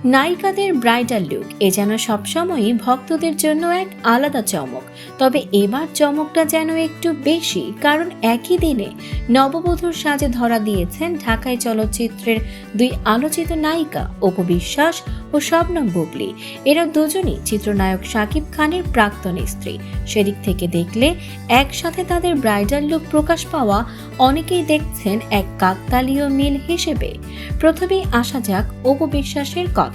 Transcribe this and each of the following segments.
নায়িকাদের bridal look যেন সবসময়ই ভক্তদের জন্য এক আলাদা চমক। তবে এবার চমকটা যেন একটু বেশি, কারণ একই দিনে নববধূর সাজে ধরা দিয়েছেন ঢাকাই চলচ্চিত্রের দুই আলোচিত নায়িকা অপু বিশ্বাস ও শবনম বুবলী। এরা দুজনই চিত্রনায়ক শাকিব খানের প্রাক্তন স্ত্রী। সেদিক থেকে দেখলে একসাথে তাদের ব্রাইডাল লুক প্রকাশ পাওয়া অনেকেই দেখছেন এক কাকতালীয় মিল হিসেবে। প্রথমেই আসা যাক অপু বিশ্বাসের কথায়।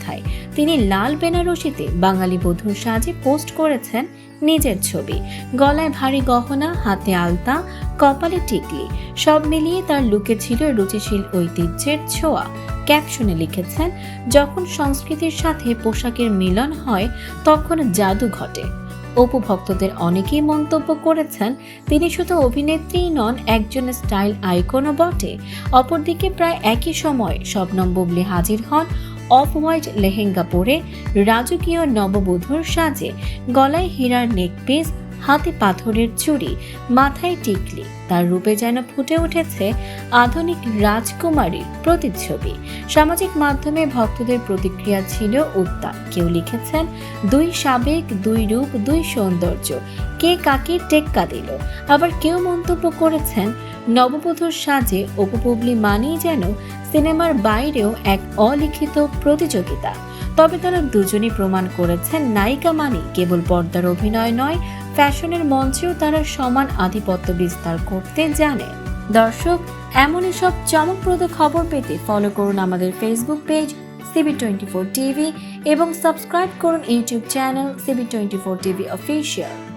তিনি লাল বেনারসিতে বাঙালি বধূর সাজে পোস্ট করেছেন নিজের ছবি। গলায় ভারী গহনা, হাতে আলতা, কপালে টিকলি, সব মিলিয়ে তার লুকে ছিল রুচিশীল ঐতিহ্যের ছোঁয়া। ক্যাপশনে লিখেছেন, যখন সংস্কৃতির সাথে পোশাকের মিলন হয় তখন জাদু ঘটে। অপু ভক্তদের অনেকেই মন্তব্য করেছেন, তিনি শুধু অভিনেত্রীই নন, একজন স্টাইল আইকনও বটে। অপরদিকে প্রায় একই সময় শবনম বুবলী হাজির হন অফ হোয়াইট লেহেঙ্গা পরে রাজকীয় নববধূর সাজে। গলায় হীরার নেকপিস, হাতে পাথরের চুড়ি, মাথায় টিকলি। তার রূপে যেন ফুটে উঠেছে আধুনিক রাজকুমারীর প্রতিচ্ছবি। সামাজিক মাধ্যমে ভক্তদের প্রতিক্রিয়া ছিল উত্তাল। কেউ লিখেছেন, দুই সাবেক, দুই রূপ, দুই সৌন্দর্য, কে কাকে টেক্কা দিল। আবার কেউ মন্তব্য করেছেন, নববধূর সাজে অপু বুবলী মানেই যেন সিনেমার বাইরেও এক অলিখিত প্রতিযোগিতা। তবে তারা দুজনই প্রমাণ করেছেন, নায়িকা মানে কেবল পর্দার অভিনয় নয়, ফ্যাশনের মঞ্চেও তারা সমান আধিপত্য বিস্তার করতে জানে। দর্শক, এমনই সব চমকপ্রদ খবর পেতে ফলো করুন আমাদের ফেসবুক পেজ CB24 TV এবং সাবস্ক্রাইব করুন YouTube channel CB24 TV official.